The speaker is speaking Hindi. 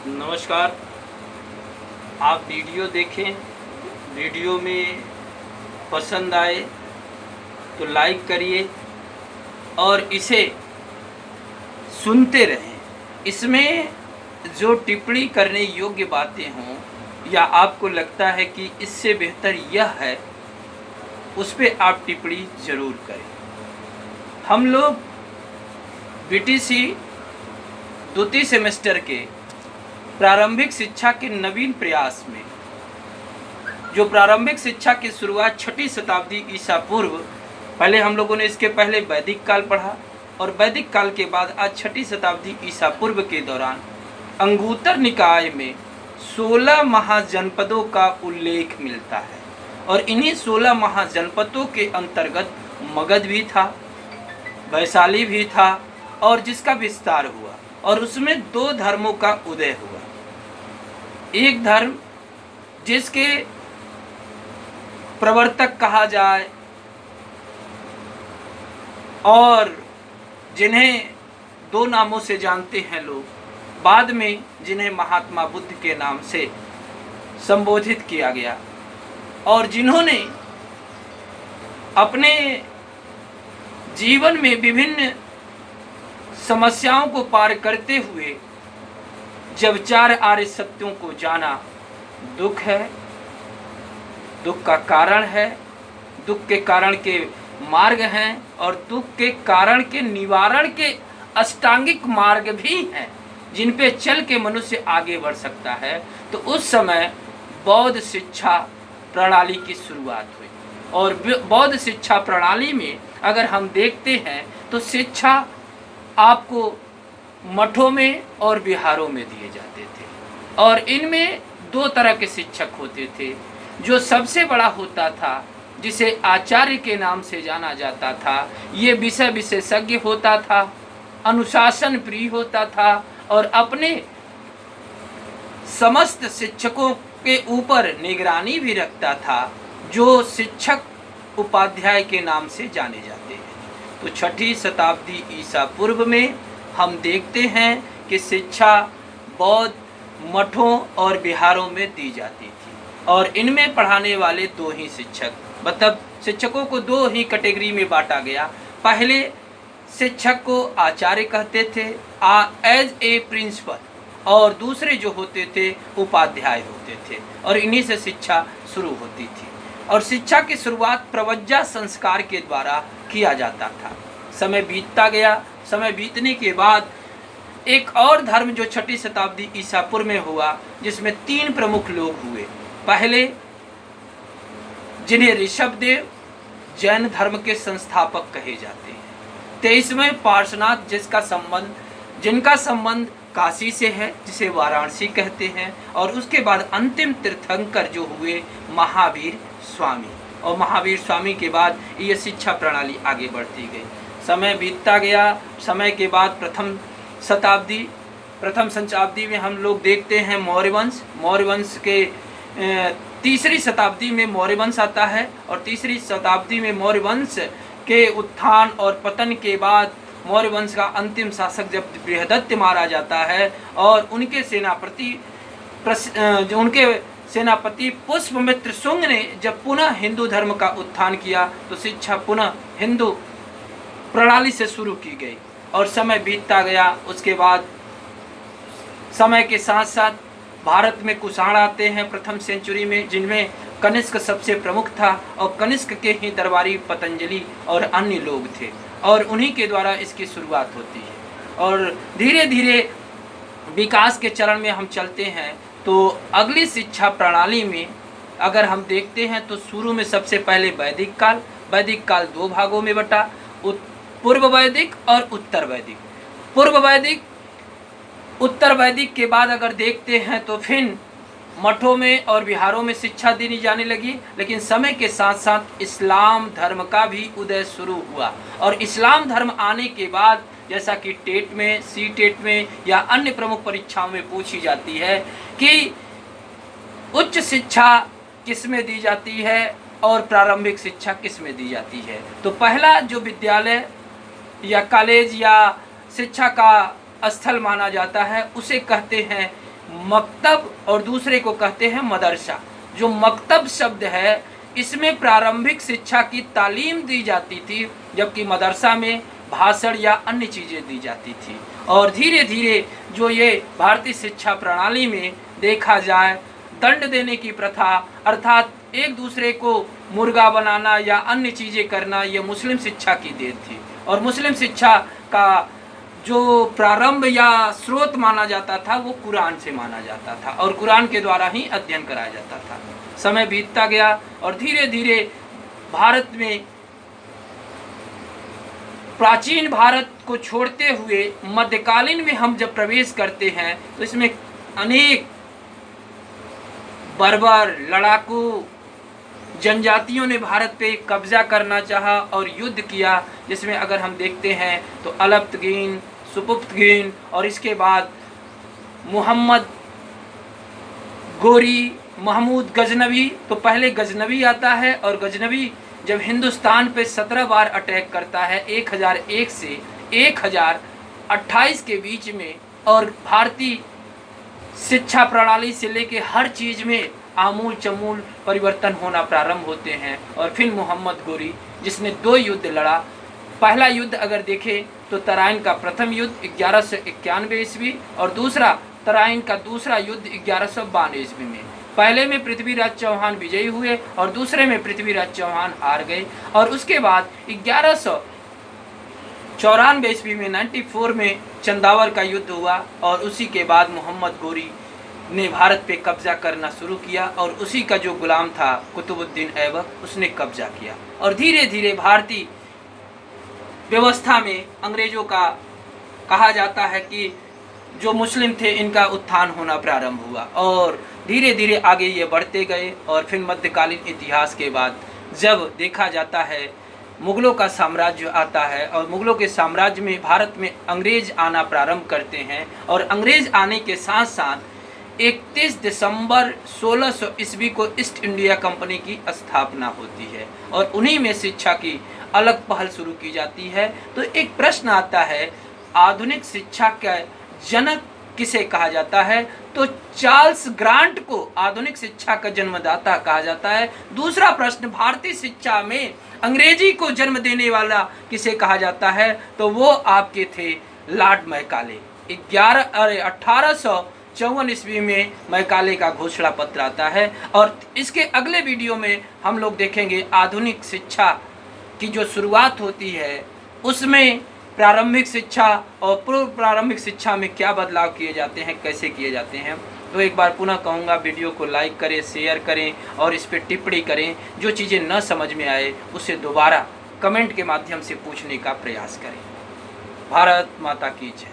नमस्कार। आप वीडियो देखें, वीडियो में पसंद आए तो लाइक करिए और इसे सुनते रहें। इसमें जो टिप्पणी करने योग्य बातें हों या आपको लगता है कि इससे बेहतर यह है, उस पर आप टिप्पणी ज़रूर करें। हम लोग बीटीसी द्वितीय सेमेस्टर के प्रारंभिक शिक्षा के नवीन प्रयास में, जो प्रारंभिक शिक्षा की शुरुआत 6वीं शताब्दी ईसा पूर्व, पहले हम लोगों ने इसके पहले वैदिक काल पढ़ा और वैदिक काल के बाद आज 6वीं शताब्दी ईसा पूर्व के दौरान अंगुत्तर निकाय में 16 महाजनपदों का उल्लेख मिलता है और इन्हीं 16 महाजनपदों के अंतर्गत मगध भी था, वैशाली भी था और जिसका विस्तार हुआ और उसमें 2 धर्मों का उदय हुआ। एक धर्म जिसके प्रवर्तक कहा जाए और जिन्हें 2 नामों से जानते हैं लोग, बाद में जिन्हें महात्मा बुद्ध के नाम से संबोधित किया गया और जिन्होंने अपने जीवन में विभिन्न समस्याओं को पार करते हुए जब 4 आर्य सत्यों को जाना, दुख है, दुख का कारण है, दुख के कारण के मार्ग हैं और दुख के कारण के निवारण के अष्टांगिक मार्ग भी हैं जिन पे चल के मनुष्य आगे बढ़ सकता है, तो उस समय बौद्ध शिक्षा प्रणाली की शुरुआत हुई। और बौद्ध शिक्षा प्रणाली में अगर हम देखते हैं तो शिक्षा आपको मठों में और विहारों में दिए जाते थे और इनमें 2 तरह के शिक्षक होते थे। जो सबसे बड़ा होता था, जिसे आचार्य के नाम से जाना जाता था, ये विषय विशेषज्ञ होता था, अनुशासन प्रिय होता था और अपने समस्त शिक्षकों के ऊपर निगरानी भी रखता था, जो शिक्षक उपाध्याय के नाम से जाने जाते हैं। तो 6वीं शताब्दी ईसा पूर्व में हम देखते हैं कि शिक्षा बौद्ध मठों और विहारों में दी जाती थी और इनमें पढ़ाने वाले 2 ही शिक्षक, मतलब शिक्षकों को 2 ही कैटेगरी में बांटा गया। पहले शिक्षक को आचार्य कहते थे एज ए प्रिंसिपल और दूसरे जो होते थे उपाध्याय होते थे और इन्हीं से शिक्षा शुरू होती थी और शिक्षा की शुरुआत प्रवज्जा संस्कार के द्वारा किया जाता था। समय बीतता गया, समय बीतने के बाद एक और धर्म जो 6वीं शताब्दी ईसा पूर्व में हुआ, जिसमें 3 प्रमुख लोग हुए। पहले जिन्हें ऋषभदेव जैन धर्म के संस्थापक कहे जाते हैं, 23वें पार्श्वनाथ जिनका संबंध काशी से है, जिसे वाराणसी कहते हैं, और उसके बाद अंतिम तीर्थंकर जो हुए महावीर स्वामी, और महावीर स्वामी के बाद ये शिक्षा प्रणाली आगे बढ़ती गई। समय बीतता गया, समय के बाद प्रथम शताब्दी में हम लोग देखते हैं मौर्य वंश के 3री शताब्दी में मौर्य वंश आता है और 3री शताब्दी में मौर्य वंश के उत्थान और पतन के बाद मौर्य वंश का अंतिम शासक जब बृहदत्त मारा जाता है और उनके सेनापति पुष्पमित्र शुंग ने जब पुनः हिंदू धर्म का उत्थान किया तो शिक्षा पुनः हिंदू प्रणाली से शुरू की गई और समय बीतता गया। उसके बाद समय के साथ साथ भारत में कुषाण आते हैं प्रथम सेंचुरी में, जिनमें कनिष्क सबसे प्रमुख था और कनिष्क के ही दरबारी पतंजलि और अन्य लोग थे और उन्हीं के द्वारा इसकी शुरुआत होती है। और धीरे धीरे विकास के चरण में हम चलते हैं तो अगली शिक्षा प्रणाली में अगर हम देखते हैं तो शुरू में सबसे पहले वैदिक काल 2 भागों में बटा, पूर्व वैदिक और उत्तर वैदिक। पूर्व वैदिक उत्तर वैदिक के बाद अगर देखते हैं तो फिर मठों में और विहारों में शिक्षा दी जाने लगी, लेकिन समय के साथ साथ इस्लाम धर्म का भी उदय शुरू हुआ और इस्लाम धर्म आने के बाद, जैसा कि टेट में, सी टेट में या अन्य प्रमुख परीक्षाओं में पूछी जाती है कि उच्च शिक्षा किस में दी जाती है और प्रारंभिक शिक्षा किस में दी जाती है, तो पहला जो विद्यालय या कॉलेज या शिक्षा का स्थल माना जाता है उसे कहते हैं मकतब और दूसरे को कहते हैं मदरसा। जो मकतब शब्द है इसमें प्रारंभिक शिक्षा की तालीम दी जाती थी, जबकि मदरसा में भाषण या अन्य चीज़ें दी जाती थी। और धीरे धीरे जो ये भारतीय शिक्षा प्रणाली में देखा जाए, दंड देने की प्रथा अर्थात एक दूसरे को मुर्गा बनाना या अन्य चीज़ें करना, ये मुस्लिम शिक्षा की देन थी। और मुस्लिम शिक्षा का जो प्रारंभ या स्रोत माना जाता था वो कुरान से माना जाता था और कुरान के द्वारा ही अध्ययन कराया जाता था। समय बीतता गया और धीरे धीरे भारत में प्राचीन भारत को छोड़ते हुए मध्यकालीन में हम जब प्रवेश करते हैं तो इसमें अनेक बर्बर लड़ाकू जनजातियों ने भारत पे कब्जा करना चाहा और युद्ध किया, जिसमें अगर हम देखते हैं तो अलप्तगीन, सुपुप्तगीन और इसके बाद मोहम्मद गोरी, महमूद गजनवी। तो पहले गजनवी आता है और गजनवी जब हिंदुस्तान पे 17 बार अटैक करता है 1001 से 1028 के बीच में, और भारतीय शिक्षा प्रणाली से लेके हर चीज़ में आमूल चमूल परिवर्तन होना प्रारंभ होते हैं। और फिर मोहम्मद गोरी जिसने 2 युद्ध लड़ा। पहला युद्ध अगर देखें तो तराइन का प्रथम युद्ध 1191 ईस्वी और दूसरा तराइन का दूसरा युद्ध 1192 ईस्वी में। पहले में पृथ्वीराज चौहान विजयी हुए और दूसरे में पृथ्वीराज चौहान हार गए। और उसके बाद 1194 ईस्वी में 94 में चंदावर का युद्ध हुआ और उसी के बाद मोहम्मद गोरी ने भारत पे कब्जा करना शुरू किया और उसी का जो गुलाम था कुतुबुद्दीन ऐबक, उसने कब्जा किया। और धीरे धीरे भारतीय व्यवस्था में अंग्रेजों का कहा जाता है कि जो मुस्लिम थे इनका उत्थान होना प्रारंभ हुआ और धीरे धीरे आगे ये बढ़ते गए। और फिर मध्यकालीन इतिहास के बाद जब देखा जाता है मुग़लों का साम्राज्य आता है और मुग़लों के साम्राज्य में भारत में अंग्रेज आना प्रारंभ करते हैं और अंग्रेज आने के साथ साथ 31 दिसंबर 1600 ईस्वी को ईस्ट इंडिया कंपनी की स्थापना होती है और उन्हीं में शिक्षा की अलग पहल शुरू की जाती है। तो एक प्रश्न आता है, आधुनिक शिक्षा का जनक किसे कहा जाता है? तो चार्ल्स ग्रांट को आधुनिक शिक्षा का जन्मदाता कहा जाता है। दूसरा प्रश्न, भारतीय शिक्षा में अंग्रेजी को जन्म देने वाला किसे कहा जाता है? तो वो आपके थे लॉर्ड मैकाले। 1854 ईस्वी में मैकाले का घोषणा पत्र आता है। और इसके अगले वीडियो में हम लोग देखेंगे आधुनिक शिक्षा की जो शुरुआत होती है उसमें प्रारंभिक शिक्षा और पूर्व प्रारंभिक शिक्षा में क्या बदलाव किए जाते हैं, कैसे किए जाते हैं। तो एक बार पुनः कहूँगा, वीडियो को लाइक करें, शेयर करें और इस पर टिप्पणी करें। जो चीज़ें न समझ में आए उसे दोबारा कमेंट के माध्यम से पूछने का प्रयास करें। भारत माता की जय।